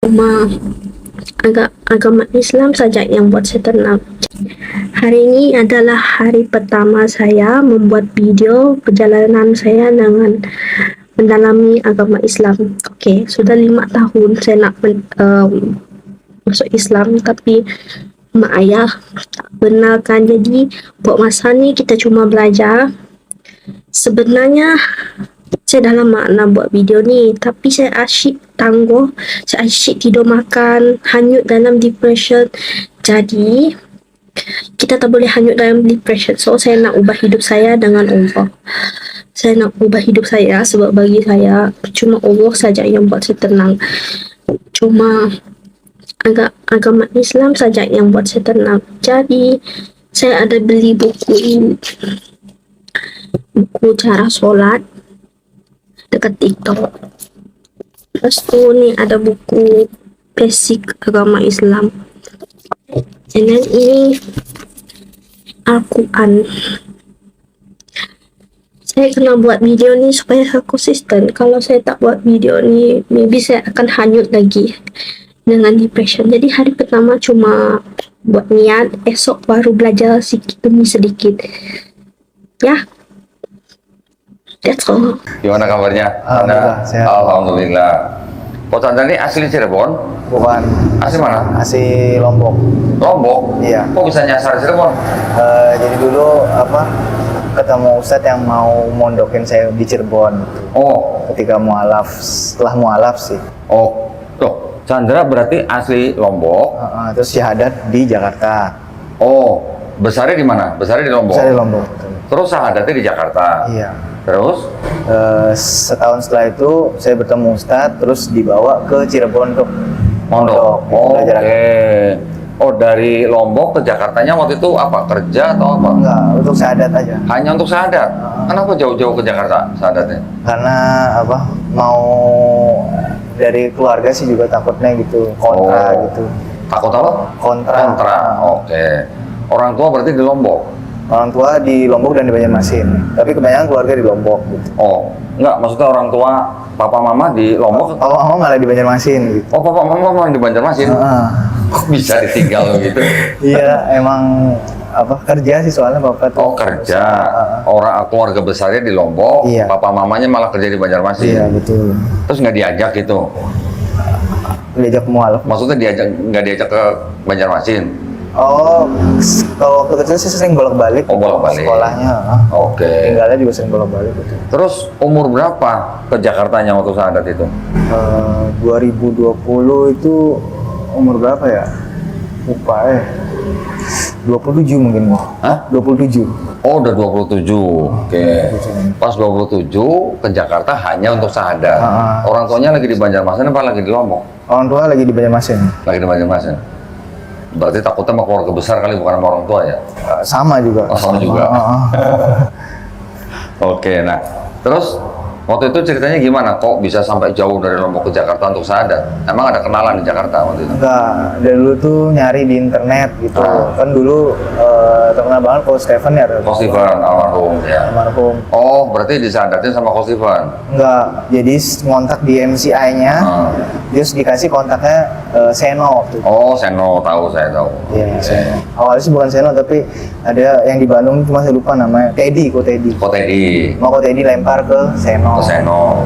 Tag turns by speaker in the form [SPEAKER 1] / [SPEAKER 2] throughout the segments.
[SPEAKER 1] Cuma agama Islam saja yang buat saya tenang. Hari ini adalah hari pertama saya membuat video perjalanan saya dengan mendalami agama Islam. Oke, sudah 5 tahun saya nak masuk Islam, tapi mak ayah tak benarkan. Jadi buat masa ni kita cuma belajar. Sebenarnya saya dah lama nak buat video ni, tapi saya asyik tangguh, saya asyik tidur makan, hanyut dalam depression. Jadi kita tak boleh hanyut dalam depression. So saya nak ubah hidup saya dengan Allah. Saya nak ubah hidup saya sebab bagi saya cuma Allah saja yang buat saya tenang. Cuma agama Islam saja yang buat saya tenang. Jadi saya ada beli buku cara solat dekat TikTok. Lepas tu ni ada buku basic agama Islam. Dan ini Al-Quran. Saya kena buat video ni supaya saya konsisten. Kalau saya tak buat video ni, maybe saya akan hanyut lagi dengan depression. Jadi hari pertama cuma buat niat, esok baru belajar sedikit demi sedikit. Ya, that's all.
[SPEAKER 2] Gimana kabarnya?
[SPEAKER 3] Alhamdulillah, sehat.
[SPEAKER 2] Alhamdulillah. Kok Chandra ini asli Cirebon?
[SPEAKER 3] Bukan.
[SPEAKER 2] Asli mana?
[SPEAKER 3] Asli Lombok.
[SPEAKER 2] Lombok?
[SPEAKER 3] Iya.
[SPEAKER 2] Kok bisa nyasar Cirebon?
[SPEAKER 3] Jadi dulu ketemu Ustadz yang mau mondokin saya di Cirebon.
[SPEAKER 2] Oh.
[SPEAKER 3] Ketika mualaf, setelah mualaf sih.
[SPEAKER 2] Oh. Loh, Chandra berarti asli Lombok.
[SPEAKER 3] Terus syahadat di Jakarta.
[SPEAKER 2] Oh. Besarnya di mana? Besarnya di Lombok?
[SPEAKER 3] Saya di Lombok.
[SPEAKER 2] Terus syahadatnya di Jakarta?
[SPEAKER 3] Iya.
[SPEAKER 2] Terus?
[SPEAKER 3] Setahun setelah itu saya bertemu Ustadz, terus dibawa ke Cirebon untuk
[SPEAKER 2] Mondok. Oh,
[SPEAKER 3] belajar.
[SPEAKER 2] Oh, dari Lombok ke Jakartanya waktu itu apa? Kerja atau apa?
[SPEAKER 3] Enggak, untuk syahadat aja.
[SPEAKER 2] Hanya untuk syahadat? Kenapa jauh-jauh ke Jakarta syahadatnya?
[SPEAKER 3] Karena mau dari keluarga sih juga takutnya gitu, kontra gitu.
[SPEAKER 2] Takut apa?
[SPEAKER 3] Kontra.
[SPEAKER 2] Oke. Orang tua berarti di Lombok?
[SPEAKER 3] Orang tua di Lombok dan di Banjarmasin, tapi kebanyakan keluarga di Lombok gitu.
[SPEAKER 2] Oh, enggak, maksudnya orang tua papa mama di Lombok?
[SPEAKER 3] Papa mama malah di Banjarmasin gitu.
[SPEAKER 2] Oh, papa mama di Banjarmasin? Kok bisa ditinggal gitu?
[SPEAKER 3] Iya, emang kerja sih soalnya bapak tuh.
[SPEAKER 2] Oh, kerja. Orang keluarga besarnya di Lombok,
[SPEAKER 3] iya.
[SPEAKER 2] Papa mamanya malah kerja di Banjarmasin.
[SPEAKER 3] Iya, betul.
[SPEAKER 2] Terus nggak diajak gitu?
[SPEAKER 3] Diajak mualaf.
[SPEAKER 2] Maksudnya nggak diajak ke Banjarmasin?
[SPEAKER 3] Oh, kalau waktu kecil sih sering bolak-balik.
[SPEAKER 2] Oh, bolak-balik.
[SPEAKER 3] Sekolahnya.
[SPEAKER 2] Oke.
[SPEAKER 3] Tinggalnya juga sering bolak-balik gitu.
[SPEAKER 2] Terus umur berapa ke Jakartanya waktu syahadat itu?
[SPEAKER 3] 2020 itu umur berapa ya? Lupa 27 mungkin.
[SPEAKER 2] Hah?
[SPEAKER 3] 27.
[SPEAKER 2] Oh, udah 27. Oke. Pas 27 ke Jakarta hanya untuk syahadat. Orang tuanya lagi di Banjarmasin apa lagi di Lombok?
[SPEAKER 3] Orang tua lagi di Banjarmasin.
[SPEAKER 2] Lagi di Banjarmasin. Berarti takutnya sama keluarga besar kali, bukan sama orang tua ya?
[SPEAKER 3] Sama juga.
[SPEAKER 2] Oh, sama juga. Oke, nah terus waktu itu ceritanya gimana? Kok bisa sampai jauh dari Lombok ke Jakarta untuk syahadat? Emang ada kenalan di Jakarta waktu itu?
[SPEAKER 3] Enggak, dari dulu tuh nyari di internet gitu. Kan dulu terkenal banget Coach Stephen ya.
[SPEAKER 2] Coach Stephen, almarhum ya.
[SPEAKER 3] Almarhum.
[SPEAKER 2] Oh, berarti disadatin sama Coach Stephen?
[SPEAKER 3] Enggak, jadi ngontak di MCI-nya, terus dikasih kontaknya Seno waktu itu.
[SPEAKER 2] Oh, Seno, tahu, saya tahu.
[SPEAKER 3] Iya, Seno. Awalnya sih bukan Seno, tapi ada yang di Bandung, cuma saya lupa namanya. Teddy.
[SPEAKER 2] Kok Teddy?
[SPEAKER 3] Mau Kok Teddy lempar ke Seno.
[SPEAKER 2] Ke Seno.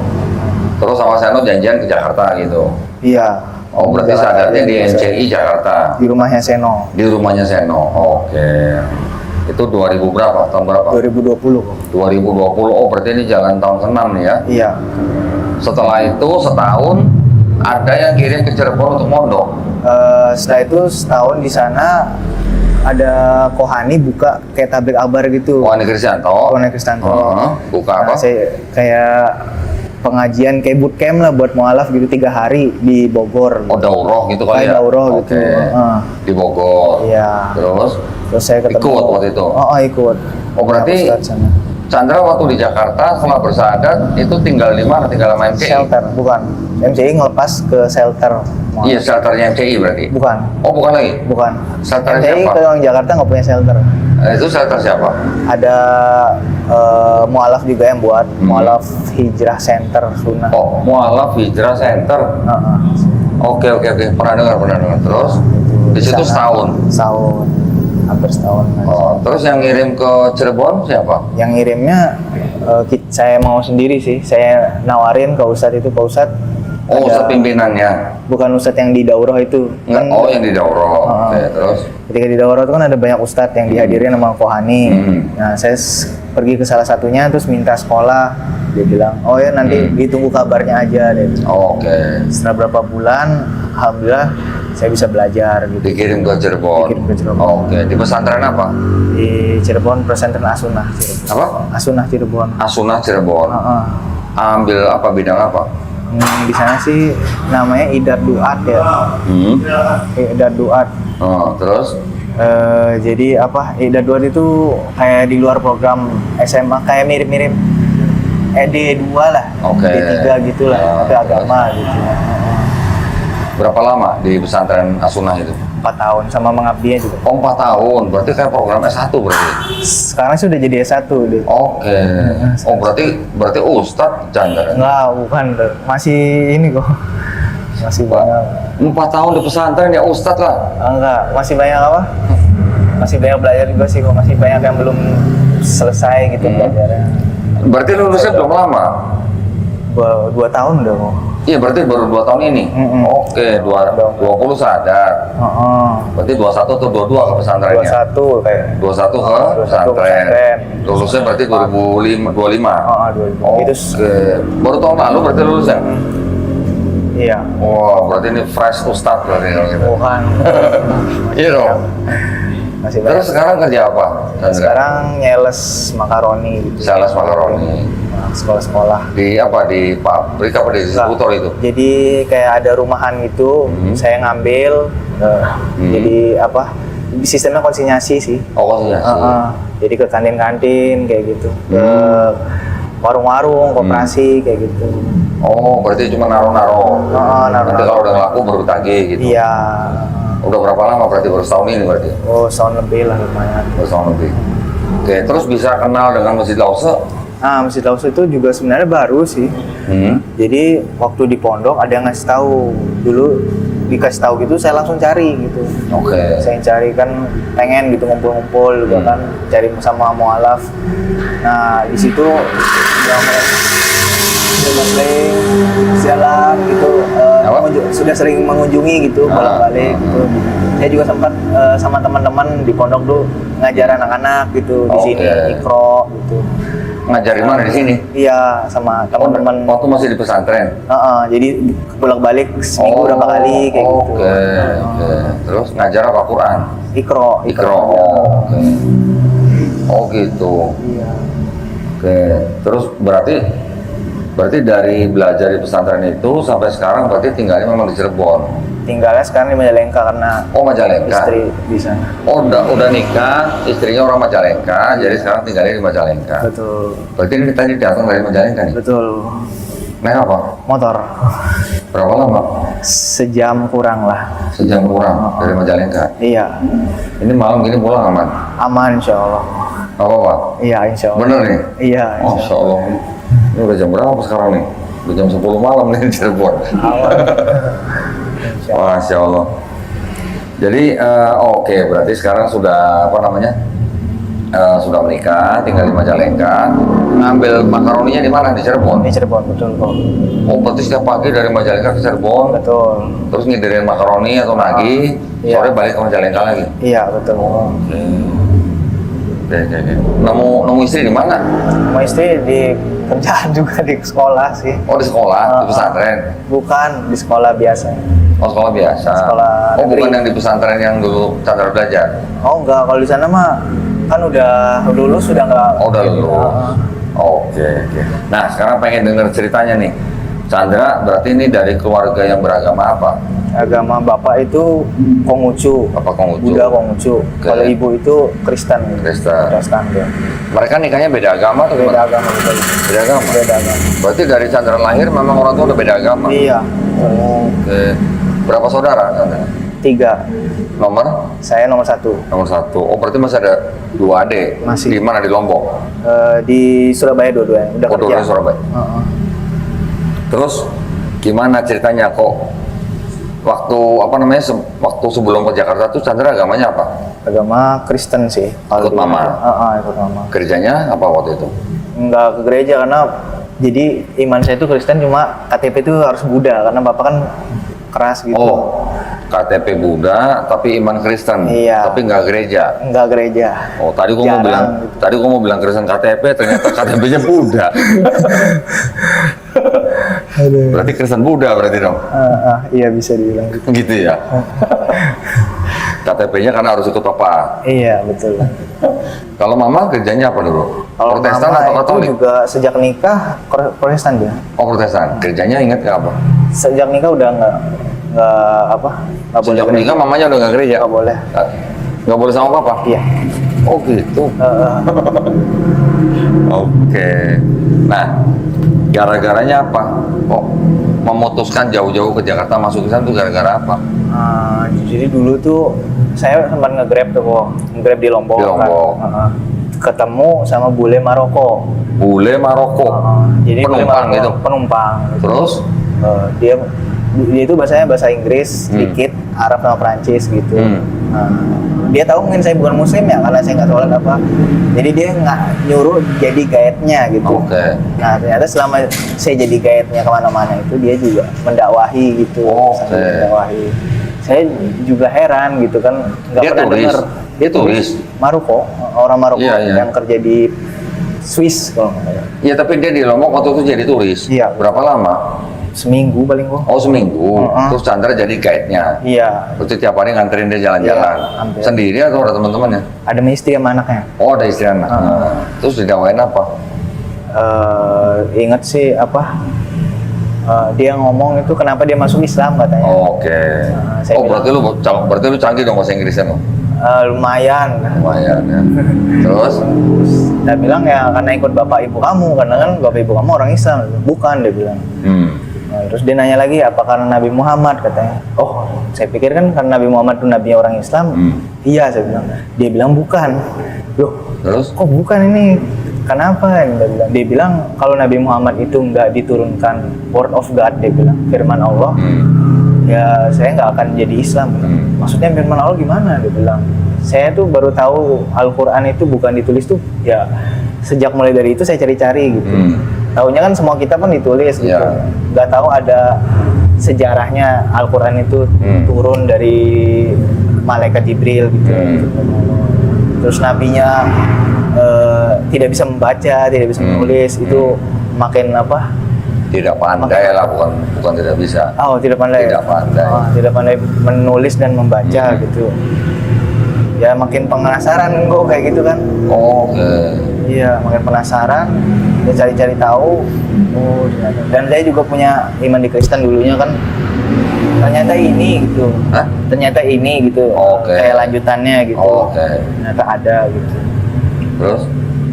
[SPEAKER 2] Terus sama Seno janjian ke Jakarta gitu?
[SPEAKER 3] Iya.
[SPEAKER 2] Oh, berarti syahadatnya di NCI Jakarta?
[SPEAKER 3] Di rumahnya Seno.
[SPEAKER 2] Di rumahnya Seno, oke. Itu 2000 berapa? Tahun berapa?
[SPEAKER 3] 2020.
[SPEAKER 2] 2020, oh berarti ini jalan tahun ke-6 nih ya?
[SPEAKER 3] Iya.
[SPEAKER 2] Setelah itu setahun ada yang kirim ke Cirebon untuk mondok.
[SPEAKER 3] Setelah itu setahun di sana ada Kohani buka kayak tablik akbar gitu.
[SPEAKER 2] Kohani Kristianto.
[SPEAKER 3] Kohani Kristianto.
[SPEAKER 2] Buka apa?
[SPEAKER 3] Saya kayak pengajian kayak bootcamp lah buat mualaf gitu 3 hari di Bogor.
[SPEAKER 2] Oh, daurah gitu kali ya?
[SPEAKER 3] Daurah gitu.
[SPEAKER 2] Di Bogor.
[SPEAKER 3] Iya.
[SPEAKER 2] Terus
[SPEAKER 3] saya ketemu.
[SPEAKER 2] ikut waktu itu?
[SPEAKER 3] Ikut.
[SPEAKER 2] Oh, berarti Chandra waktu di Jakarta setelah bersyahadat itu tinggal di mana? Tinggal sama MCI?
[SPEAKER 3] Shelter, bukan. MCI ngelepas ke shelter.
[SPEAKER 2] Iya, shelternya MCI berarti?
[SPEAKER 3] Bukan.
[SPEAKER 2] Oh, bukan lagi?
[SPEAKER 3] Bukan.
[SPEAKER 2] Shelter
[SPEAKER 3] MCI
[SPEAKER 2] siapa?
[SPEAKER 3] kalau yang Jakarta nggak punya shelter.
[SPEAKER 2] Itu shelter siapa?
[SPEAKER 3] Ada mualaf juga yang buat, mualaf Hijrah Center Sunnah.
[SPEAKER 2] Oh, Mualaf Hijrah Center.
[SPEAKER 3] Heeh.
[SPEAKER 2] Oke. Pernah dengar. Terus di situ setahun.
[SPEAKER 3] Setahun, hampir setahun.
[SPEAKER 2] Oh, terus yang ngirim ke Cirebon siapa?
[SPEAKER 3] Yang ngirimnya saya mau sendiri sih. Saya nawarin ke Ustadz itu, Pak Ustadz.
[SPEAKER 2] Oh,
[SPEAKER 3] ada-
[SPEAKER 2] Ustadz pimpinannya.
[SPEAKER 3] Bukan Ustadz yang di daurah itu.
[SPEAKER 2] Enggak, oh yang di Dauro. Oke, terus
[SPEAKER 3] Ketika di daurah itu kan ada banyak Ustadz yang dihadirin sama Kohani. Nah, saya pergi ke salah satunya terus minta sekolah. Dia bilang, oh ya nanti ditunggu kabarnya aja deh.
[SPEAKER 2] oh, oke.
[SPEAKER 3] Setelah berapa bulan, alhamdulillah saya bisa belajar gitu.
[SPEAKER 2] Dikirim ke Cirebon.
[SPEAKER 3] Dikirim ke Cirebon.
[SPEAKER 2] Oke, di pesantren apa?
[SPEAKER 3] Di Cirebon, pesantren Asunah Cirebon.
[SPEAKER 2] Apa?
[SPEAKER 3] Asunah Cirebon.
[SPEAKER 2] Asunah Cirebon.
[SPEAKER 3] Heeh.
[SPEAKER 2] Ambil apa, bidang apa?
[SPEAKER 3] Di sana sih namanya Idad Duat ya. Idad Duat.
[SPEAKER 2] Oh, terus
[SPEAKER 3] Jadi apa? Idad Duat itu kayak di luar program SMA, kayak mirip-mirip ED2 lah.
[SPEAKER 2] Oke.
[SPEAKER 3] D3 gitu lah, tapi agama gitu.
[SPEAKER 2] berapa lama di pesantren Asunah itu?
[SPEAKER 3] 4 tahun sama mengabdinya juga.
[SPEAKER 2] Oh, 4 tahun. Berarti kayak program S1 berarti.
[SPEAKER 3] Sekarang sudah jadi S1 deh.
[SPEAKER 2] Oke. Oh, berarti Ustadz Chandra.
[SPEAKER 3] Enggak, bukan. Masih ini kok. Masih banyak.
[SPEAKER 2] 4 tahun di pesantren ya Ustadz lah.
[SPEAKER 3] Enggak, masih banyak apa? Masih banyak belajar juga sih kok. Masih banyak yang belum selesai gitu belajarnya.
[SPEAKER 2] Berarti lulusnya belum lama?
[SPEAKER 3] 2 tahun udah kok.
[SPEAKER 2] Iya, berarti baru 2 tahun ini? Oke, 20 sadar. Berarti 21 atau 22 ke pesantrennya?
[SPEAKER 3] 21 kayak.
[SPEAKER 2] 21 ke
[SPEAKER 3] 21
[SPEAKER 2] pesantren.
[SPEAKER 3] pesantren.
[SPEAKER 2] Lulusnya berarti 2025?
[SPEAKER 3] 2005.
[SPEAKER 2] Oke.
[SPEAKER 3] Itu
[SPEAKER 2] Baru tahun lalu berarti lulusnya?
[SPEAKER 3] iya.
[SPEAKER 2] Wah, berarti ini fresh Ustadz berarti kalau gitu.
[SPEAKER 3] Bukan.
[SPEAKER 2] Iya dong.
[SPEAKER 3] Masih
[SPEAKER 2] Terus
[SPEAKER 3] banyak.
[SPEAKER 2] sekarang kerja apa? Chandra?
[SPEAKER 3] Sekarang nyales makaroni gitu.
[SPEAKER 2] Sales makaroni.
[SPEAKER 3] Sekolah-sekolah.
[SPEAKER 2] Di apa? Di pabrik apa di distributor itu?
[SPEAKER 3] Jadi kayak ada rumahan gitu, saya ngambil. Jadi apa? Sistemnya konsinyasi sih.
[SPEAKER 2] Oh, iya sih.
[SPEAKER 3] Jadi ke kantin-kantin kayak gitu, ke warung-warung, koperasi kayak gitu.
[SPEAKER 2] Oh, berarti cuma naro-naro.
[SPEAKER 3] Naro-naro.
[SPEAKER 2] Nanti kalau udah laku baru tagih gitu.
[SPEAKER 3] Iya.
[SPEAKER 2] Udah berapa lama berarti? Baru setahun ini berarti?
[SPEAKER 3] Oh, setahun lebih lah lumayan.
[SPEAKER 2] Baru setahun lebih. Oke, terus bisa kenal dengan Masjid Lause?
[SPEAKER 3] Masjid Lause itu juga sebenarnya baru sih. Jadi waktu di pondok ada yang ngasih tahu. Dulu dikasih tahu gitu, saya langsung cari gitu.
[SPEAKER 2] Oke.
[SPEAKER 3] Saya cari kan pengen gitu ngumpul-ngumpul juga kan, cari sama mualaf. Nah di situ udah mulai jalan gitu, sudah sering mengunjungi gitu bolak-balik gitu. Saya juga sempat sama teman-teman di pondok tuh ngajar anak-anak gitu di sini, ikro gitu.
[SPEAKER 2] Ngajari mana di sini?
[SPEAKER 3] Iya, sama teman-teman.
[SPEAKER 2] Waktu masih di pesantren?
[SPEAKER 3] Jadi bolak-balik seminggu berapa kali kayak gitu.
[SPEAKER 2] Oke. Terus ngajar apa? Quran?
[SPEAKER 3] Ikro.
[SPEAKER 2] Oke. Oh gitu.
[SPEAKER 3] Iya.
[SPEAKER 2] Oke. Terus berarti dari belajar di pesantren itu sampai sekarang berarti tinggalnya memang di Cirebon?
[SPEAKER 3] Tinggalnya sekarang di Majalengka karena
[SPEAKER 2] Majalengka.
[SPEAKER 3] istri di sana.
[SPEAKER 2] Oh, udah nikah, istrinya orang Majalengka, jadi sekarang tinggalnya di Majalengka.
[SPEAKER 3] Betul.
[SPEAKER 2] Berarti ini tadi datang dari Majalengka nih?
[SPEAKER 3] Betul.
[SPEAKER 2] Naik apa?
[SPEAKER 3] Motor.
[SPEAKER 2] Berapa lama?
[SPEAKER 3] Sejam kurang lah.
[SPEAKER 2] Sejam kurang dari Majalengka.
[SPEAKER 3] Iya.
[SPEAKER 2] Ini malam gini pulang aman?
[SPEAKER 3] Aman insya Allah.
[SPEAKER 2] Gak apa-apa?
[SPEAKER 3] Iya insya Allah.
[SPEAKER 2] Bener nih?
[SPEAKER 3] Iya.
[SPEAKER 2] Masya Allah. Ini udah jam berapa sekarang nih? Udah jam 10 malam nih di Cirebon.
[SPEAKER 3] Aman. Insya Allah.
[SPEAKER 2] Masya Allah. Jadi oke, berarti sekarang sudah apa namanya? Sudah menikah, tinggal di Majalengka. Ngambil makaroninya di mana? Di Cirebon?
[SPEAKER 3] Ini Cirebon betul kok.
[SPEAKER 2] Oh, berarti setiap pagi dari Majalengka ke Cirebon,
[SPEAKER 3] Betul.
[SPEAKER 2] terus ngidirin makaroni atau nagih,
[SPEAKER 3] Iya.
[SPEAKER 2] sore balik ke Majalengka lagi.
[SPEAKER 3] Iya betul.
[SPEAKER 2] Oke. Nemu istri di mana?
[SPEAKER 3] Sama istri di kerjaan juga di sekolah sih.
[SPEAKER 2] Oh, di sekolah, di pesantren.
[SPEAKER 3] Bukan di sekolah biasa.
[SPEAKER 2] Oh, sekolah biasa.
[SPEAKER 3] Sekolah
[SPEAKER 2] oh,
[SPEAKER 3] negeri.
[SPEAKER 2] bukan yang di pesantren yang dulu Chandra belajar.
[SPEAKER 3] Oh enggak, kalau di sana mah kan udah lulus sudah enggak.
[SPEAKER 2] Oh, udah lulus. Oke. Nah, sekarang pengen denger ceritanya nih. Chandra, berarti ini dari keluarga yang beragama apa?
[SPEAKER 3] Agama bapak itu Konghucu.
[SPEAKER 2] Bapak Konghucu.
[SPEAKER 3] Buddha Konghucu.
[SPEAKER 2] Oke.
[SPEAKER 3] Kalau ibu itu Kristen.
[SPEAKER 2] Kristen.
[SPEAKER 3] Ya.
[SPEAKER 2] Mereka nikahnya beda agama atau
[SPEAKER 3] Beda
[SPEAKER 2] gimana?
[SPEAKER 3] agama betul.
[SPEAKER 2] Beda agama?
[SPEAKER 3] Beda agama.
[SPEAKER 2] Berarti dari Chandra lahir memang orang tua udah beda agama?
[SPEAKER 3] Iya.
[SPEAKER 2] Oke. Berapa saudara Chandra?
[SPEAKER 3] 3.
[SPEAKER 2] Nomor?
[SPEAKER 3] Saya nomor 1.
[SPEAKER 2] Nomor 1. Oh, berarti masih ada 2 adik.
[SPEAKER 3] Masih.
[SPEAKER 2] Di mana? Di Lombok?
[SPEAKER 3] Di Surabaya dua-duanya udah
[SPEAKER 2] Oh,
[SPEAKER 3] kerja.
[SPEAKER 2] dua-duanya Surabaya. Terus gimana ceritanya kok waktu waktu sebelum ke Jakarta tuh Chandra agamanya apa?
[SPEAKER 3] Agama Kristen sih.
[SPEAKER 2] Ikut mama?
[SPEAKER 3] Ikut mama.
[SPEAKER 2] Gerejanya apa waktu itu?
[SPEAKER 3] Nggak ke gereja karena jadi iman saya itu Kristen, cuma KTP itu harus Buddha karena bapak kan keras gitu.
[SPEAKER 2] Oh, KTP Buddha tapi iman Kristen,
[SPEAKER 3] Iya.
[SPEAKER 2] tapi nggak gereja.
[SPEAKER 3] Nggak gereja.
[SPEAKER 2] Oh, tadi gua mau
[SPEAKER 3] Jarang
[SPEAKER 2] bilang,
[SPEAKER 3] gitu.
[SPEAKER 2] tadi gua mau bilang Kristen KTP, ternyata KTP-nya Buddha. Berarti Kristen Buddha berarti dong.
[SPEAKER 3] Iya bisa dibilang gitu.
[SPEAKER 2] Gitu ya. KTP-nya karena harus ikut papa.
[SPEAKER 3] Iya betul.
[SPEAKER 2] Kalau mama gerejanya apa dulu?
[SPEAKER 3] Kalau
[SPEAKER 2] Protestan
[SPEAKER 3] mama
[SPEAKER 2] atau
[SPEAKER 3] itu
[SPEAKER 2] Katolik?
[SPEAKER 3] juga sejak nikah Protestan dia.
[SPEAKER 2] Oh, Protestan. Gerejanya ingat nggak apa?
[SPEAKER 3] Sejak nikah udah nggak boleh.
[SPEAKER 2] Sejak nikah mamanya udah nggak gereja?
[SPEAKER 3] Nggak boleh.
[SPEAKER 2] Nggak boleh sama papa?
[SPEAKER 3] Iya.
[SPEAKER 2] Oh gitu. Oke. Nah, gara-garanya apa? Kok memutuskan jauh-jauh ke Jakarta masuk ke sana tuh gara-gara apa?
[SPEAKER 3] Jadi dulu tuh saya sempat nge-grab tuh kok, nge-grab di Lombok.
[SPEAKER 2] Di Lombok.
[SPEAKER 3] Kan. Ketemu sama bule Maroko.
[SPEAKER 2] Bule Maroko.
[SPEAKER 3] Jadi bule
[SPEAKER 2] Penumpang
[SPEAKER 3] Maroko,
[SPEAKER 2] gitu.
[SPEAKER 3] Penumpang. Gitu.
[SPEAKER 2] Terus?
[SPEAKER 3] Dia itu bahasanya bahasa Inggris, sedikit Arab sama Prancis gitu. Nah, dia tahu mungkin saya bukan Muslim ya karena saya nggak sholat apa. Jadi dia nggak nyuruh jadi guide-nya gitu.
[SPEAKER 2] Oke.
[SPEAKER 3] Nah ternyata selama saya jadi guide-nya kemana-mana itu dia juga mendakwahi gitu.
[SPEAKER 2] Oke.
[SPEAKER 3] Sambil mendakwahi. Saya juga heran gitu kan, nggak
[SPEAKER 2] Dia
[SPEAKER 3] pernah
[SPEAKER 2] turis?
[SPEAKER 3] dengar.
[SPEAKER 2] Dia turis?
[SPEAKER 3] Maroko, orang Maroko
[SPEAKER 2] Iya, iya.
[SPEAKER 3] yang kerja di Swiss kalau nggak salah.
[SPEAKER 2] Iya, tapi dia di Lombok waktu itu jadi turis.
[SPEAKER 3] Iya.
[SPEAKER 2] Berapa lama?
[SPEAKER 3] Seminggu paling kok.
[SPEAKER 2] Oh, seminggu. Terus Chandra jadi guide-nya.
[SPEAKER 3] Iya.
[SPEAKER 2] Terus tiap hari nganterin dia jalan-jalan.
[SPEAKER 3] Iya, hampir.
[SPEAKER 2] Sendiri atau ada teman-temannya?
[SPEAKER 3] Ada istri sama anaknya.
[SPEAKER 2] Oh, ada istri anak. Terus didakwain apa?
[SPEAKER 3] Ingat sih apa? Dia ngomong itu kenapa dia masuk Islam katanya.
[SPEAKER 2] Oke.
[SPEAKER 3] saya
[SPEAKER 2] Oh, berarti lu canggih dong bahasa Inggrisnya lo.
[SPEAKER 3] Lumayan.
[SPEAKER 2] Lumayan ya. Terus?
[SPEAKER 3] Dia bilang ya karena ikut bapak ibu kamu, karena kan bapak ibu kamu orang Islam. Bukan, dia bilang. Nah, terus dia nanya lagi apa karena Nabi Muhammad katanya. Oh, saya pikir kan karena Nabi Muhammad itu nabi orang Islam. Iya, saya bilang. Dia bilang bukan. Loh,
[SPEAKER 2] Terus?
[SPEAKER 3] kok bukan ini? Kenapa? Dia bilang kalau Nabi Muhammad itu nggak diturunkan word of God, dia bilang firman Allah, ya saya nggak akan jadi Islam. Maksudnya firman Allah gimana? Dia bilang saya tuh baru tahu Al-Quran itu bukan ditulis tuh ya sejak mulai dari itu saya cari-cari gitu. Taunya kan semua kitab kan ditulis gitu.
[SPEAKER 2] Yeah.
[SPEAKER 3] Nggak tahu ada sejarahnya Al-Quran itu turun dari malaikat Jibril gitu. Terus nabinya tidak bisa membaca, tidak bisa menulis, itu makin apa?
[SPEAKER 2] Tidak pandai lah, bukan tidak bisa.
[SPEAKER 3] Oh, tidak pandai.
[SPEAKER 2] Tidak pandai.
[SPEAKER 3] Tidak pandai menulis dan membaca gitu. Ya makin penasaran kok kayak gitu kan.
[SPEAKER 2] Oke.
[SPEAKER 3] Iya, makin penasaran, dia cari-cari tahu. Oh, ternyata. Dan saya juga punya iman di Kristen dulunya kan. Ternyata ini gitu.
[SPEAKER 2] Hah?
[SPEAKER 3] Ternyata ini gitu.
[SPEAKER 2] Oke.
[SPEAKER 3] Kayak lanjutannya gitu.
[SPEAKER 2] Oke.
[SPEAKER 3] Ternyata ada gitu.
[SPEAKER 2] Terus?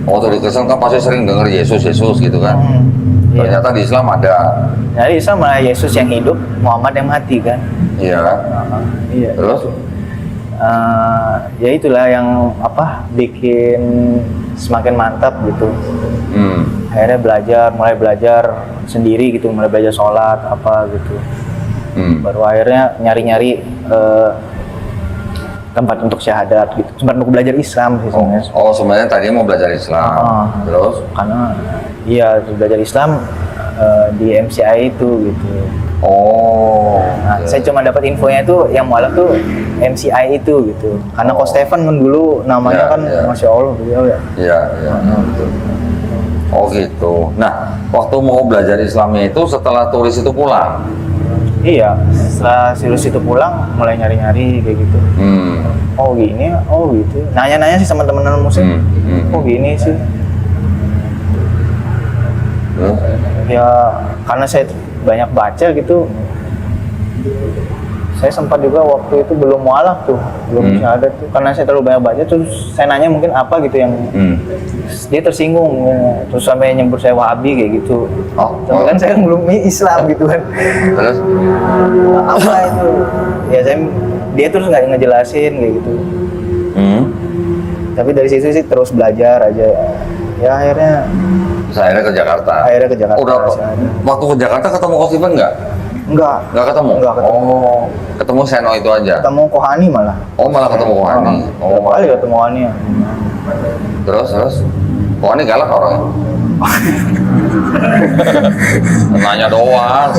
[SPEAKER 2] Waktu di Kristen kan pasti sering denger Yesus gitu kan?
[SPEAKER 3] Iya.
[SPEAKER 2] Ternyata di Islam ada.
[SPEAKER 3] Jadi sama Yesus yang hidup, Muhammad yang mati kan.
[SPEAKER 2] Iya.
[SPEAKER 3] Iya.
[SPEAKER 2] Terus?
[SPEAKER 3] Ya itulah yang apa bikin semakin mantap gitu. Akhirnya mulai belajar sendiri gitu, mulai belajar sholat apa gitu. Baru akhirnya nyari-nyari tempat untuk syahadat gitu, tempat untuk belajar Islam sih sebenarnya.
[SPEAKER 2] Oh, sebenarnya tadi mau belajar Islam. Terus?
[SPEAKER 3] Karena iya belajar Islam di MCI itu gitu.
[SPEAKER 2] Oh.
[SPEAKER 3] Nah, saya cuma dapat infonya itu yang mualaf tuh MCI itu gitu. Karena Ko Stefan kan dulu namanya
[SPEAKER 2] Ya,
[SPEAKER 3] kan
[SPEAKER 2] ya.
[SPEAKER 3] Masya Allah beliau ya.
[SPEAKER 2] Iya, betul. Oh gitu. Nah, waktu mau belajar Islamnya itu setelah turis itu pulang.
[SPEAKER 3] Iya, setelah Sirus itu pulang mulai nyari-nyari kayak gitu. Oh gini, oh gitu. Nanya-nanya sih sama teman-teman muslim. Oh gini sih. Ya karena saya banyak baca gitu. Saya sempat juga waktu itu belum mualaf tuh, belum syahadat tuh. Karena saya terlalu banyak baca, terus saya nanya mungkin apa gitu yang dia tersinggung, terus sampai nyebut saya Wahabi kayak gitu. Tapi kan saya belum Islam gitu kan.
[SPEAKER 2] Terus?
[SPEAKER 3] Apa itu? Ya saya dia terus nggak ngejelasin kayak gitu. Tapi dari situ sih terus belajar aja. Ya akhirnya
[SPEAKER 2] Saya ke Jakarta.
[SPEAKER 3] ke Jakarta.
[SPEAKER 2] Udah waktu ke Jakarta ketemu Coach Ivan nggak? Nggak ketemu.
[SPEAKER 3] Nggak ketemu.
[SPEAKER 2] Oh, ketemu Seno itu aja.
[SPEAKER 3] Ketemu Kohani malah.
[SPEAKER 2] Oh, malah ketemu Kohani. Oh,
[SPEAKER 3] Berapa kali ketemu Kohani ya?
[SPEAKER 2] terus Kohani galak orangnya. Nanya doang.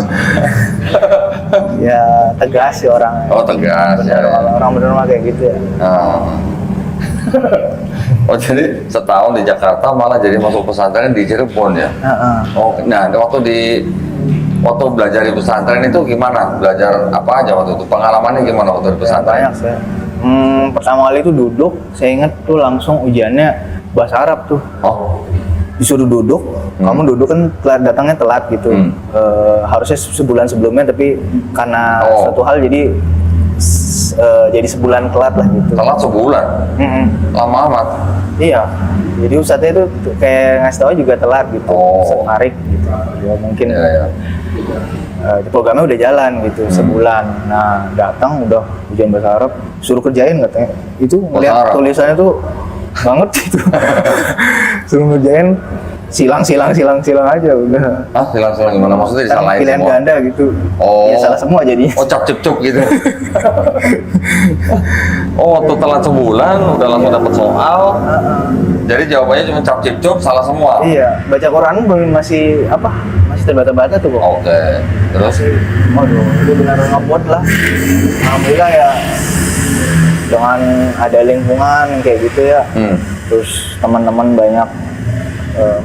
[SPEAKER 3] Ya tegas sih orangnya.
[SPEAKER 2] Oh, tegas ya.
[SPEAKER 3] Orang bener mah kayak gitu ya.
[SPEAKER 2] Ah. Oh, jadi setahun di Jakarta malah jadi masuk pesantren di Cirebon ya? Oh, nah waktu belajar di pesantren itu gimana? Belajar apa aja waktu itu? Pengalamannya gimana waktu di pesantren?
[SPEAKER 3] Banyak sih. Pertama kali itu duduk, saya ingat tuh langsung ujiannya bahasa Arab tuh.
[SPEAKER 2] Oh,
[SPEAKER 3] Disuruh duduk, kamu duduk kan datangnya telat gitu. Harusnya sebulan sebelumnya, tapi karena suatu hal jadi sebulan telat lah gitu.
[SPEAKER 2] telat sebulan? Lama amat?
[SPEAKER 3] Iya, jadi ustadznya itu kayak ngasih tahu juga telat gitu, setarik gitu. Ya mungkin
[SPEAKER 2] Ya.
[SPEAKER 3] programnya udah jalan gitu sebulan. Nah datang udah ujian bahasa Arab, suruh kerjain katanya. Itu ngeliat tulisannya tuh banget itu. Suruh ngerjain silang aja udah.
[SPEAKER 2] Ah, silang gimana? Maksudnya disalahin
[SPEAKER 3] Pilihan
[SPEAKER 2] semua?
[SPEAKER 3] ganda gitu.
[SPEAKER 2] Oh.
[SPEAKER 3] Ya salah semua jadi.
[SPEAKER 2] Oh, cap cep gitu. Oh, waktu telat sebulan udah langsung dapat soal. Jadi jawabannya cuma cap cep salah semua.
[SPEAKER 3] Iya, baca Quran masih terbata-bata tuh kok.
[SPEAKER 2] Oke. Terus?
[SPEAKER 3] Waduh, itu benar ngebot lah. Alhamdulillah ya, dengan ada lingkungan kayak gitu ya. Terus teman-teman banyak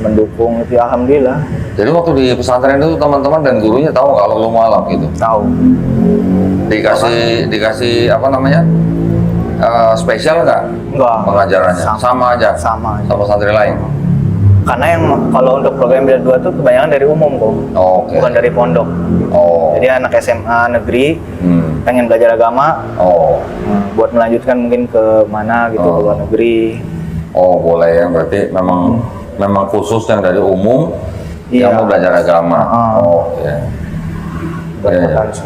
[SPEAKER 3] mendukung itu, alhamdulillah.
[SPEAKER 2] Jadi waktu di pesantren itu teman-teman dan gurunya tahu kalau lu mualaf gitu?
[SPEAKER 3] Tahu.
[SPEAKER 2] Dikasih apa namanya? Spesial nggak?
[SPEAKER 3] Enggak.
[SPEAKER 2] Pengajarannya? Sama aja?
[SPEAKER 3] Sama aja.
[SPEAKER 2] Sama santri lain?
[SPEAKER 3] Karena yang kalau untuk program Bidar 2 tuh kebanyakan dari umum kok.
[SPEAKER 2] Oh, oke.
[SPEAKER 3] Bukan dari pondok.
[SPEAKER 2] Oh.
[SPEAKER 3] Jadi anak SMA negeri pengen belajar agama, buat melanjutkan mungkin ke mana gitu, ke luar negeri.
[SPEAKER 2] Oh, boleh ya. Berarti memang khusus yang dari umum yang mau belajar agama. Oh, ya.
[SPEAKER 3] Berpotensi.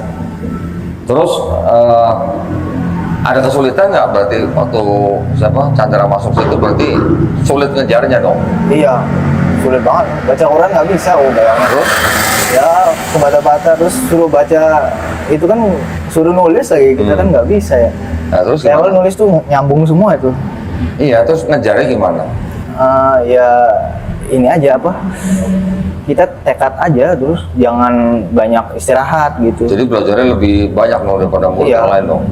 [SPEAKER 2] Terus ada kesulitan nggak berarti waktu Chandra masuk situ, berarti sulit ngejarnya dong?
[SPEAKER 3] Iya, sulit banget. Baca Quran nggak bisa, bayangin.
[SPEAKER 2] Terus?
[SPEAKER 3] Ya, kebata-bata terus suruh baca, itu kan suruh nulis lagi, kita kan nggak bisa ya.
[SPEAKER 2] Nah, terus
[SPEAKER 3] Kayak awal
[SPEAKER 2] gimana?
[SPEAKER 3] nulis tuh nyambung semua itu.
[SPEAKER 2] Iya, terus ngejarnya gimana?
[SPEAKER 3] Ya ini aja apa? Kita tekad aja, terus jangan banyak istirahat gitu.
[SPEAKER 2] Jadi belajarnya lebih banyak loh daripada murid yang lain dong?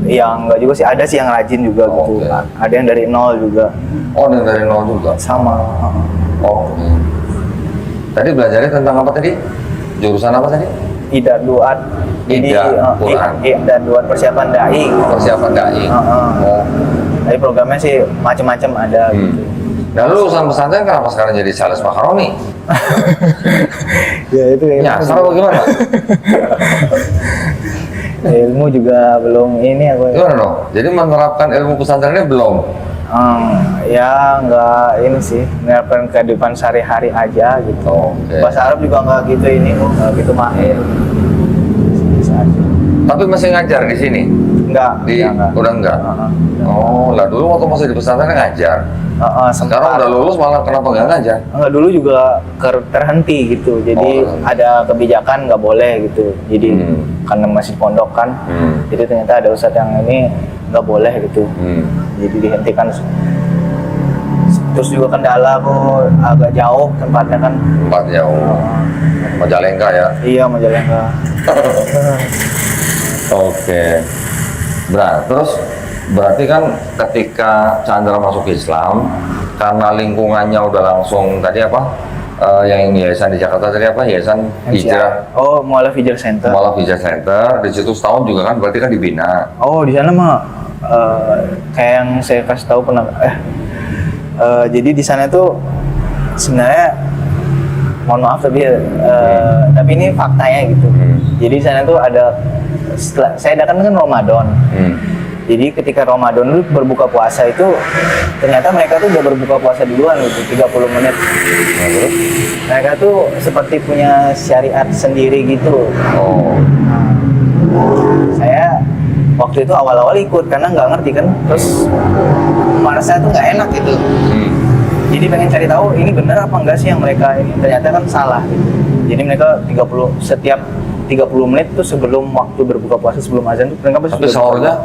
[SPEAKER 3] Yang enggak juga sih, ada sih yang rajin juga gitu.
[SPEAKER 2] Oke.
[SPEAKER 3] Ada yang dari nol juga.
[SPEAKER 2] Oh, dan dari nol juga?
[SPEAKER 3] Sama.
[SPEAKER 2] Oke. Tadi belajarnya tentang apa tadi? Jurusan apa tadi?
[SPEAKER 3] Ida Duat.
[SPEAKER 2] Quran.
[SPEAKER 3] Ida Duat persiapan dai.
[SPEAKER 2] Persiapan dai. Oh.
[SPEAKER 3] Jadi programnya sih macam-macam ada gitu.
[SPEAKER 2] Nah, lu lulusan pesantren kenapa sekarang jadi sales makaroni?
[SPEAKER 3] Ya itu ya.
[SPEAKER 2] Nyasar apa gimana?
[SPEAKER 3] Ilmu juga belum ini aku.
[SPEAKER 2] Gimana dong? Jadi menerapkan ilmu pesantrennya belum?
[SPEAKER 3] Ya nggak ini sih, menerapkan kehidupan sehari-hari aja gitu.
[SPEAKER 2] Oke.
[SPEAKER 3] Bahasa Arab juga nggak gitu ini kok, nggak gitu mahir. Bisa aja.
[SPEAKER 2] Tapi masih ngajar di sini?
[SPEAKER 3] Enggak.
[SPEAKER 2] Udah enggak? Oh, lah dulu waktu masih di pesantren ngajar. Sekarang udah lulus malah kenapa nggak ngajar?
[SPEAKER 3] Enggak, dulu juga terhenti gitu. Jadi ada kebijakan nggak boleh gitu. Jadi karena masih pondok kan. Jadi ternyata ada ustadz yang ini nggak boleh gitu. Jadi dihentikan. Terus juga kendala kok agak jauh tempatnya kan.
[SPEAKER 2] Tempat jauh. Majalengka ya?
[SPEAKER 3] Iya, Majalengka.
[SPEAKER 2] Oke. Terus berarti kan ketika Chandra masuk Islam, karena lingkungannya udah langsung tadi apa? Yang yayasan di Jakarta tadi apa? Yayasan Hijrah.
[SPEAKER 3] Oh, Mualaf Hijrah Center.
[SPEAKER 2] Mualaf Hijrah Center. Di situ setahun juga kan, berarti kan dibina.
[SPEAKER 3] Oh, di sana mah kayak yang saya kasih tahu pernah. Jadi di sana tuh sebenarnya, mohon maaf tapi ini faktanya gitu. Jadi di sana tuh ada, setelah saya datang kan Ramadan. Jadi ketika Ramadan dulu berbuka puasa itu ternyata mereka tuh udah berbuka puasa duluan gitu, 30 menit. Mereka tuh seperti punya syariat sendiri gitu.
[SPEAKER 2] Oh.
[SPEAKER 3] Saya waktu itu awal-awal ikut karena nggak ngerti kan, terus merasa tuh nggak enak gitu. Jadi pengen cari tahu ini bener apa enggak sih yang mereka ini, ternyata kan salah gitu. Jadi mereka setiap 30 menit tuh sebelum waktu berbuka puasa, sebelum azan tuh mereka
[SPEAKER 2] Tapi sahurnya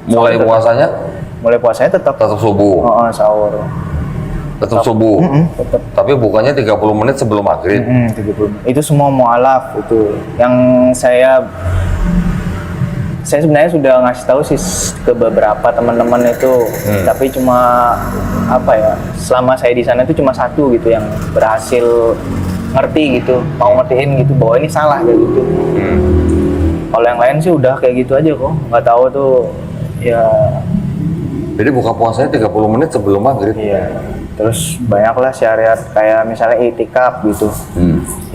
[SPEAKER 2] mulai puasanya
[SPEAKER 3] mulai puasanya tetap
[SPEAKER 2] subuh.
[SPEAKER 3] Sahur.
[SPEAKER 2] Tetap subuh.
[SPEAKER 3] Tetap.
[SPEAKER 2] Tapi bukannya 30 menit sebelum maghrib.
[SPEAKER 3] 30. Itu semua mualaf itu. Yang saya sebenarnya sudah ngasih tahu sih ke beberapa teman-teman itu, tapi cuma apa ya, selama saya di sana itu cuma satu gitu yang berhasil ngerti gitu, mau ngertiin gitu bahwa ini salah kayak gitu. Kalau yang lain sih udah kayak gitu aja kok, nggak tahu tuh ya.
[SPEAKER 2] Jadi buka puasanya 30 menit sebelum maghrib.
[SPEAKER 3] Iya. Terus banyaklah syariat kayak misalnya itikaf gitu.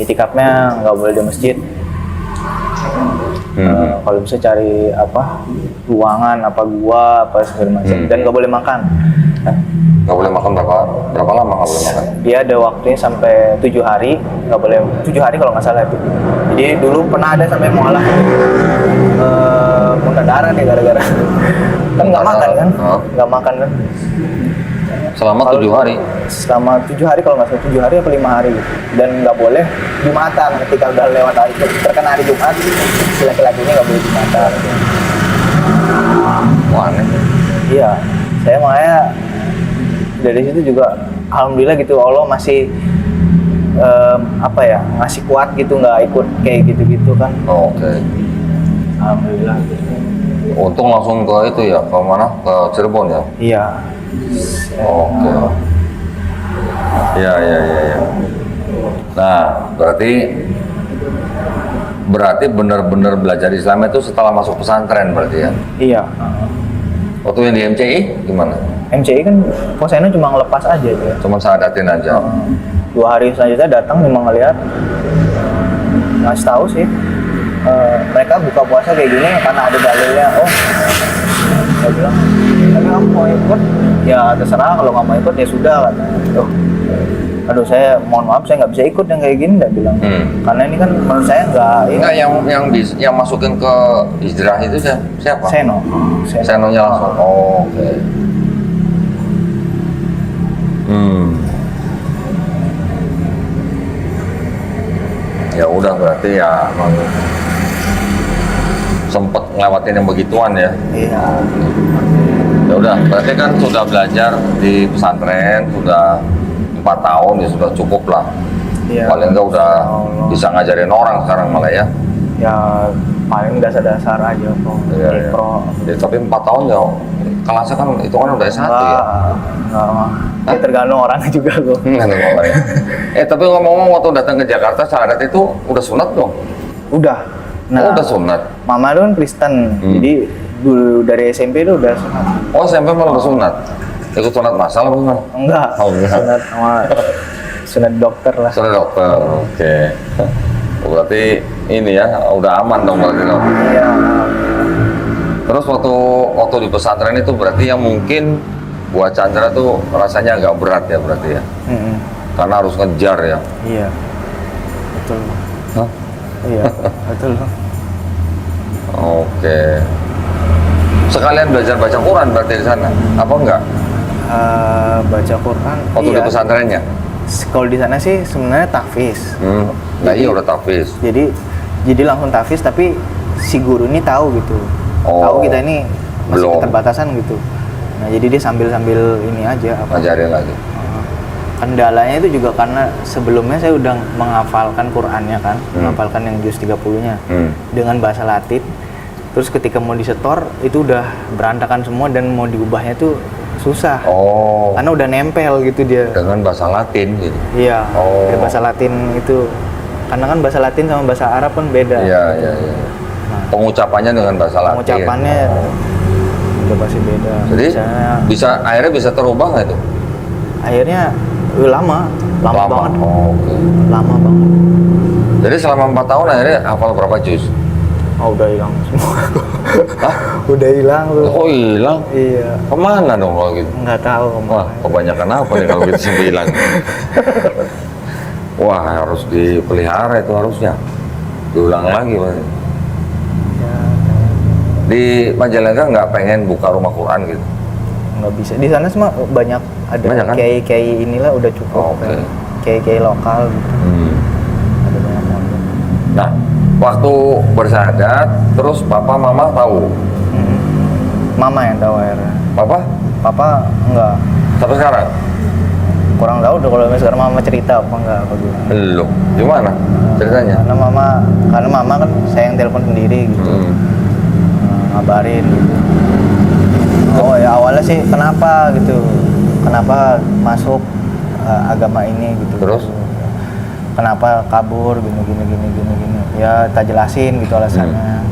[SPEAKER 3] Itikafnya nggak boleh di masjid. Kalau bisa cari apa ruangan, apa gua, apa segala macam, dan nggak boleh makan.
[SPEAKER 2] Nggak boleh makan berapa lama nggak boleh makan?
[SPEAKER 3] Dia ada waktunya sampai 7 hari, nggak boleh 7 hari kalau nggak salah itu. Jadi dulu pernah ada sampai mualaf muntah darah nih gara-gara kan nggak makan kan, nggak makan kan.
[SPEAKER 2] Selama 7 hari?
[SPEAKER 3] Selama 7 hari kalau nggak salah, 7 hari apa 5 hari gitu. Dan nggak boleh Jumatan ketika udah lewat hari terkena hari Jumat, si laki-lakinya nggak boleh Jumatan.
[SPEAKER 2] Wah, aneh.
[SPEAKER 3] Iya, saya makanya dari situ juga alhamdulillah gitu, Allah masih apa ya, ngasih kuat gitu, nggak ikut kayak gitu-gitu kan.
[SPEAKER 2] Oke.
[SPEAKER 3] Alhamdulillah.
[SPEAKER 2] Untung langsung ke itu ya, ke mana? Ke Cirebon ya?
[SPEAKER 3] Iya.
[SPEAKER 2] Oke. Ya. Nah, berarti benar-benar belajar Islam itu setelah masuk pesantren berarti ya?
[SPEAKER 3] Iya.
[SPEAKER 2] Waktu yang di MCI gimana?
[SPEAKER 3] MCI kan puasanya cuma ngelepas aja dia.
[SPEAKER 2] Cuma syahadatin aja?
[SPEAKER 3] 2 hari selanjutnya datang cuma ngeliat, ngasih tahu sih mereka buka puasa kayak gini karena ada dalilnya. Saya bilang, tapi kamu mau ikut? Ya terserah, kalau nggak mau ikut ya sudah katanya. Aduh, saya mohon maaf, saya nggak bisa ikut yang kayak gini, dia bilang. Karena ini kan menurut saya nggak.
[SPEAKER 2] Yang masukin ke hijrah itu siapa? Senonya langsung. Oke. Ya udah, berarti ya sempet ngelewatin yang begituan ya.
[SPEAKER 3] Iya.
[SPEAKER 2] Ya udah, berarti kan sudah belajar di pesantren sudah 4 tahun ya, sudah cukup lah.
[SPEAKER 3] Iya.
[SPEAKER 2] Paling enggak udah bisa ngajarin orang sekarang malah ya.
[SPEAKER 3] Ya paling dasar-dasar aja kok.
[SPEAKER 2] Iya. Ya, tapi 4 tahun ya kelasnya kan itu kan udah S1 ya.
[SPEAKER 3] Enggak. Ya tergantung orangnya juga kok.
[SPEAKER 2] Tapi ngomong-ngomong, waktu datang ke Jakarta syahadat itu udah sunat dong?
[SPEAKER 3] Udah. Nah,
[SPEAKER 2] udah sunat.
[SPEAKER 3] Mama itu kan Kristen, jadi dulu dari SMP itu udah sunat.
[SPEAKER 2] Oh, SMP malah udah sunat. Ikut sunat masal apa gimana?
[SPEAKER 3] Enggak.
[SPEAKER 2] Enggak.
[SPEAKER 3] Sunat sama sunat dokter lah.
[SPEAKER 2] Sunat dokter. Oke. Berarti ini ya udah aman dong berarti dong.
[SPEAKER 3] Iya.
[SPEAKER 2] Terus waktu di pesantren itu berarti yang mungkin buat Chandra tuh rasanya agak berat ya berarti ya. Karena harus ngejar ya.
[SPEAKER 3] Iya. Betul.
[SPEAKER 2] Hah?
[SPEAKER 3] Iya, betul.
[SPEAKER 2] Oke. Sekalian belajar baca Quran berarti di sana, apa enggak?
[SPEAKER 3] Baca Quran.
[SPEAKER 2] Waktu di pesantrennya?
[SPEAKER 3] Kalau di sana sih sebenarnya tahfiz.
[SPEAKER 2] Nah iya udah tahfiz.
[SPEAKER 3] Jadi langsung tahfiz, tapi si guru ini tahu gitu. Tahu kita ini masih keterbatasan gitu. Nah jadi dia sambil ini aja.
[SPEAKER 2] Ngajarin lagi.
[SPEAKER 3] Kendalanya itu juga karena sebelumnya saya udah menghafalkan Qur'annya kan, menghafalkan yang juz 30-nya dengan bahasa Latin. Terus ketika mau disetor itu udah berantakan semua dan mau diubahnya tuh susah. Karena udah nempel gitu dia.
[SPEAKER 2] Dengan bahasa Latin gitu.
[SPEAKER 3] Iya. Dari bahasa Latin itu, karena kan bahasa Latin sama bahasa Arab kan beda.
[SPEAKER 2] Iya. Nah, pengucapannya dengan bahasa Latin.
[SPEAKER 3] Pengucapannya udah pasti beda.
[SPEAKER 2] Jadi akhirnya bisa terubah nggak itu?
[SPEAKER 3] Akhirnya lama banget. Lama banget.
[SPEAKER 2] Jadi selama 4 tahun akhirnya hafal berapa juz?
[SPEAKER 3] Udah hilang semua.
[SPEAKER 2] Hah?
[SPEAKER 3] Udah hilang tuh.
[SPEAKER 2] Kok hilang?
[SPEAKER 3] Iya.
[SPEAKER 2] Kemana dong kalau gitu?
[SPEAKER 3] Nggak tahu kemana.
[SPEAKER 2] Wah, kebanyakan apa nih kalau gitu sampai hilang? Wah, harus dipelihara itu harusnya. Diulang lagi berarti.
[SPEAKER 3] Ya.
[SPEAKER 2] Di Majalengka nggak pengen buka rumah Quran gitu?
[SPEAKER 3] Nggak bisa. Di sana semua banyak ada
[SPEAKER 2] Banyak, kan?
[SPEAKER 3] kiai-kiai inilah udah cukup.
[SPEAKER 2] Oh, oke.
[SPEAKER 3] Kiai-kiai lokal gitu. Ada banyak pondok.
[SPEAKER 2] Nah, waktu bersyahadat, terus papa mama tahu?
[SPEAKER 3] Mama yang tahu akhirnya. Papa enggak.
[SPEAKER 2] Sampai sekarang?
[SPEAKER 3] Kurang tahu udah kalau sekarang mama cerita apa enggak apa gimana.
[SPEAKER 2] Belum. Gimana ceritanya?
[SPEAKER 3] Karena mama kan saya yang telepon sendiri gitu. Ngabarin gitu. Oh ya awalnya sih kenapa gitu. Kenapa masuk agama ini gitu.
[SPEAKER 2] Terus?
[SPEAKER 3] Kenapa kabur gini. Ya tak jelasin gitu alasannya.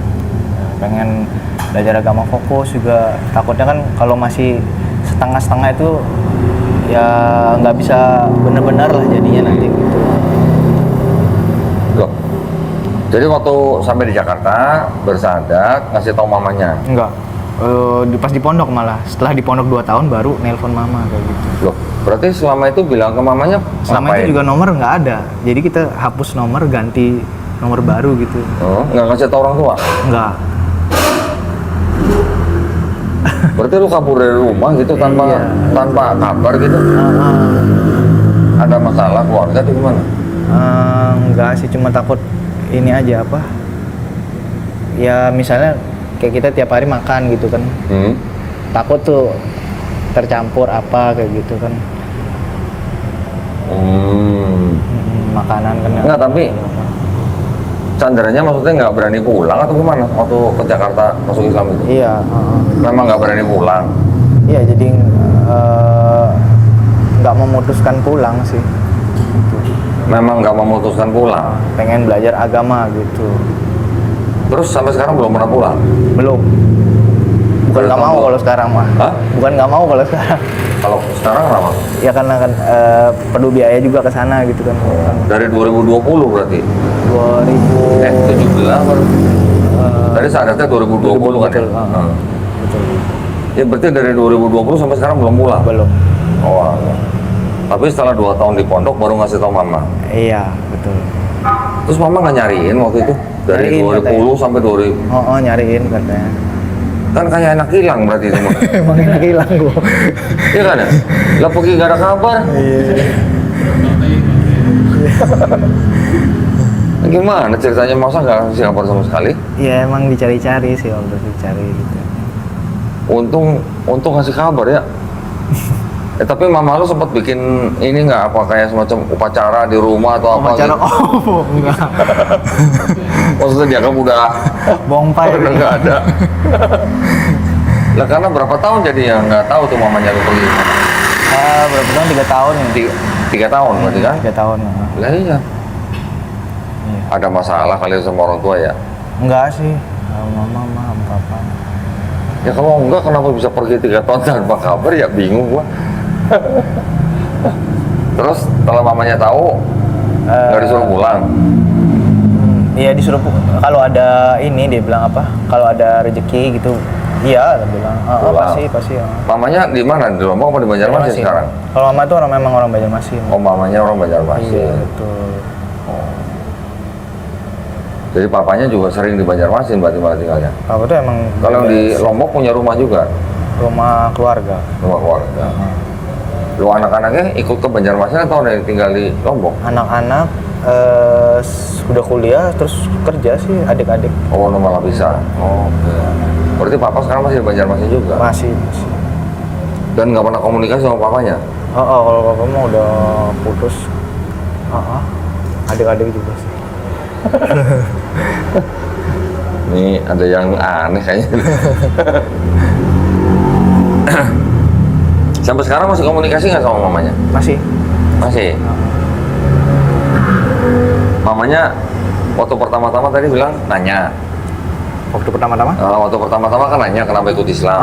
[SPEAKER 3] Pengen belajar agama fokus juga, takutnya kan kalau masih setengah-setengah itu ya nggak bisa benar-benar lah jadinya nanti gitu.
[SPEAKER 2] Loh. Jadi waktu sampai di Jakarta bersyahadat ngasih tahu mamanya?
[SPEAKER 3] Enggak. Pas di pondok malah. Setelah di pondok 2 tahun baru nelpon mama kayak gitu.
[SPEAKER 2] Loh, berarti selama itu bilang ke mamanya
[SPEAKER 3] Selama
[SPEAKER 2] ngapain?
[SPEAKER 3] itu juga nomor nggak ada. Jadi kita hapus nomor, ganti nomor baru gitu.
[SPEAKER 2] Oh, nggak ngasih tahu orang tua?
[SPEAKER 3] Enggak.
[SPEAKER 2] Berarti lu kabur dari rumah gitu tanpa
[SPEAKER 3] Iya.
[SPEAKER 2] tanpa kabar gitu? Ada masalah keluarga tuh gimana?
[SPEAKER 3] Enggak sih, cuma takut ini aja apa? Ya misalnya kayak kita tiap hari makan gitu kan. Takut tuh tercampur apa kayak gitu kan. Makanan kan.
[SPEAKER 2] Enggak, tapi Chandranya maksudnya nggak berani pulang atau gimana waktu ke Jakarta masuk Islam itu?
[SPEAKER 3] Iya.
[SPEAKER 2] Memang nggak berani pulang?
[SPEAKER 3] Iya, jadi nggak memutuskan pulang sih.
[SPEAKER 2] Memang nggak memutuskan pulang?
[SPEAKER 3] Pengen belajar agama gitu.
[SPEAKER 2] Terus sampai sekarang belum pernah pulang?
[SPEAKER 3] Belum. Bukan nggak mau kalau sekarang mah.
[SPEAKER 2] Hah?
[SPEAKER 3] Bukan nggak mau kalau sekarang.
[SPEAKER 2] Kalau sekarang kenapa?
[SPEAKER 3] Ya karena kan perlu biaya juga ke sana gitu kan.
[SPEAKER 2] Dari 2020 berarti?
[SPEAKER 3] 2000
[SPEAKER 2] 17 baru? Tadi saatnya 2020 kan ya?
[SPEAKER 3] betul. Betul.
[SPEAKER 2] Ya berarti dari 2020 sampai sekarang belum pulang?
[SPEAKER 3] Belum.
[SPEAKER 2] Oh, alah. Tapi setelah 2 tahun di pondok baru ngasih tahu mama?
[SPEAKER 3] Iya, betul.
[SPEAKER 2] Terus mama nggak nyariin waktu itu? Dari
[SPEAKER 3] Nyariin
[SPEAKER 2] 2010
[SPEAKER 3] katanya.
[SPEAKER 2] sampai 2000?
[SPEAKER 3] Oh, nyariin katanya.
[SPEAKER 2] Kan kayak anak hilang berarti itu.
[SPEAKER 3] Emang enak hilang gua.
[SPEAKER 2] Iya kan ya? Lah pergi gak ada kabar. Gimana ceritanya, masa nggak ngasih kabar sama sekali?
[SPEAKER 3] Iya, emang dicari-cari sih, waktu dicari gitu.
[SPEAKER 2] Untung ngasih kabar ya. Tapi mama lu sempat bikin ini nggak, apa kayak semacam upacara di rumah atau apa
[SPEAKER 3] Upacara
[SPEAKER 2] gitu?
[SPEAKER 3] enggak.
[SPEAKER 2] Maksudnya dia kan udah
[SPEAKER 3] Bongpai.
[SPEAKER 2] udah nggak ada. Lah karena berapa tahun jadi ya nggak tahu tuh mamanya lu pergi.
[SPEAKER 3] Berapa tahun? 3 tahun ya?
[SPEAKER 2] 3 tahun berarti kan?
[SPEAKER 3] 3 tahun.
[SPEAKER 2] Lah iya.
[SPEAKER 3] Iya.
[SPEAKER 2] Ada masalah kali sama orang tua ya?
[SPEAKER 3] Enggak sih. Mama, papa.
[SPEAKER 2] Ya kalau enggak kenapa bisa pergi 3 tahun tanpa kabar, ya bingung gua. Terus setelah mamanya tahu nggak disuruh pulang?
[SPEAKER 3] Iya disuruh kalau ada ini dia bilang apa? Kalau ada rezeki gitu. Iya, dia bilang.
[SPEAKER 2] Pulang.
[SPEAKER 3] Pasti.
[SPEAKER 2] Mamanya di mana? Di Lombok apa di Banjarmasin sekarang?
[SPEAKER 3] Kalau mama tuh memang orang Banjarmasin.
[SPEAKER 2] Oh, mamanya orang Banjarmasin.
[SPEAKER 3] Iya, betul.
[SPEAKER 2] Jadi papanya juga sering di Banjarmasin berarti malah tinggalnya.
[SPEAKER 3] Papa tuh emang
[SPEAKER 2] Kalau yang di Lombok punya rumah juga?
[SPEAKER 3] rumah keluarga.
[SPEAKER 2] Rumah keluarga. Lu anak-anaknya ikut ke Banjarmasin atau ada yang tinggal di Lombok?
[SPEAKER 3] Anak-anak udah kuliah terus kerja sih, adik-adik
[SPEAKER 2] Oh, malah bisa. Oke. Berarti papa sekarang masih di Banjarmasin juga?
[SPEAKER 3] masih.
[SPEAKER 2] Dan nggak pernah komunikasi sama papanya?
[SPEAKER 3] Kalau papa mah udah putus. Adik-adik juga sih.
[SPEAKER 2] Ini ada yang aneh kayaknya. Sampai sekarang masih komunikasi nggak sama mamanya?
[SPEAKER 3] Masih.
[SPEAKER 2] Masih. Mamanya waktu pertama-tama tadi bilang nanya.
[SPEAKER 3] Waktu pertama-tama?
[SPEAKER 2] Waktu pertama-tama kan nanya kenapa ikut Islam.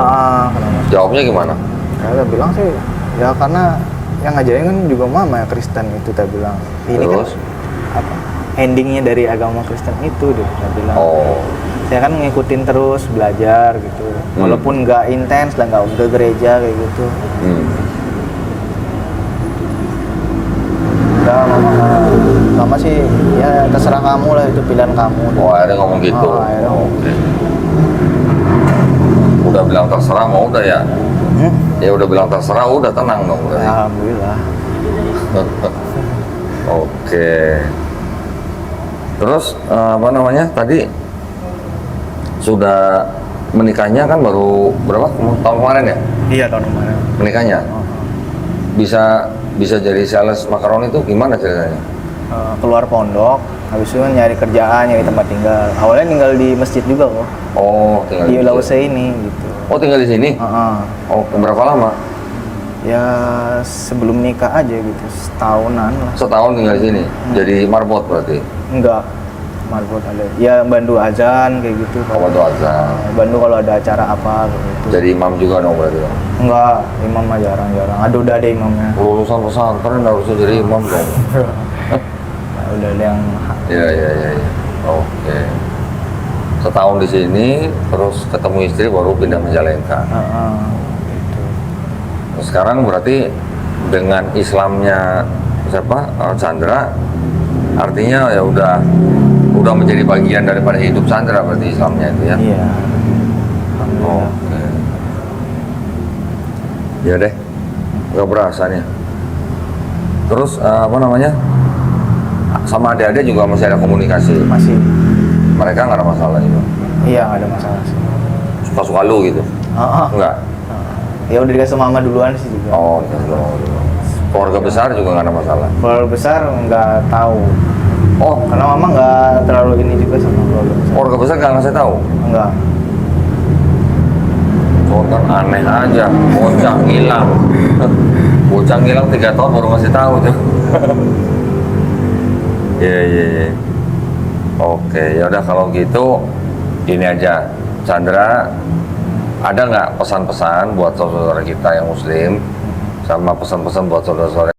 [SPEAKER 3] Kenapa?
[SPEAKER 2] Jawabnya gimana?
[SPEAKER 3] Ya, dia bilang sih, ya karena yang ngajarin kan juga mama ya Kristen itu, dia bilang. Ini
[SPEAKER 2] Terus?
[SPEAKER 3] kan apa? Endingnya dari agama Kristen itu dia bilang.
[SPEAKER 2] Oh.
[SPEAKER 3] Saya kan ngikutin terus belajar gitu, walaupun nggak intens dan nggak ke gereja kayak gitu. Ya mama sih ya terserah kamu lah, itu pilihan kamu.
[SPEAKER 2] Oh, akhirnya ngomong gitu.
[SPEAKER 3] Akhirnya.
[SPEAKER 2] Oke. udah bilang terserah mau udah ya. Ya udah bilang terserah udah tenang dong udah.
[SPEAKER 3] Alhamdulillah.
[SPEAKER 2] Oke. Terus apa namanya tadi sudah menikahnya kan baru berapa tahun kemarin ya?
[SPEAKER 3] Iya, tahun kemarin.
[SPEAKER 2] Menikahnya bisa jadi sales makaroni itu gimana ceritanya?
[SPEAKER 3] Keluar pondok, habis itu nyari kerjaan, nyari tempat tinggal. Awalnya tinggal di masjid juga kok.
[SPEAKER 2] Oh, tinggal
[SPEAKER 3] Di
[SPEAKER 2] di
[SPEAKER 3] Lause ini gitu.
[SPEAKER 2] Oh, tinggal di sini?
[SPEAKER 3] Heeh.
[SPEAKER 2] Oh, berapa lama?
[SPEAKER 3] Ya sebelum nikah aja gitu, setahunan lah.
[SPEAKER 2] Setahun tinggal di sini. Jadi marbot berarti.
[SPEAKER 3] Enggak, marbot ada. Ya bantu azan kayak gitu.
[SPEAKER 2] Oh, bantu azan.
[SPEAKER 3] Bantu kalau ada acara apa gitu.
[SPEAKER 2] Jadi imam juga dong berarti.
[SPEAKER 3] Enggak, imam mah jarang-jarang. Udah ada imamnya.
[SPEAKER 2] Lulusan pesantren harusnya jadi imam dong.
[SPEAKER 3] Nah, udah ada yang
[SPEAKER 2] Iya. Oke. Setahun di sini, terus ketemu istri baru pindah Majalengka.
[SPEAKER 3] gitu.
[SPEAKER 2] Sekarang berarti dengan Islamnya siapa Chandra, artinya ya udah menjadi bagian daripada hidup Chandra berarti Islamnya itu ya.
[SPEAKER 3] Iya. Alhamdulillah.
[SPEAKER 2] Oke. Ya deh, nggak berasa nih. Terus apa namanya? Sama adik-adik juga masih ada komunikasi.
[SPEAKER 3] Masih.
[SPEAKER 2] Mereka nggak ada masalah juga.
[SPEAKER 3] Iya, nggak ada masalah sih.
[SPEAKER 2] Suka-suka lu gitu? Enggak?
[SPEAKER 3] Ya udah dikasih mama duluan sih juga.
[SPEAKER 2] Oh, keluarga besar juga nggak ada masalah.
[SPEAKER 3] Keluarga besar nggak tahu.
[SPEAKER 2] Oh,
[SPEAKER 3] Karena mama nggak terlalu ini juga sama keluarga besar.
[SPEAKER 2] keluarga besar nggak ngasih tahu.
[SPEAKER 3] Enggak.
[SPEAKER 2] Soalnya kan aneh aja, bocah ngilang. Bocah ngilang 3 tahun baru ngasih tahu tuh. Iya. Oke, ya udah kalau gitu ini aja, Chandra, ada nggak pesan-pesan buat saudara kita yang Muslim, sama pesan-pesan buat saudara-saudara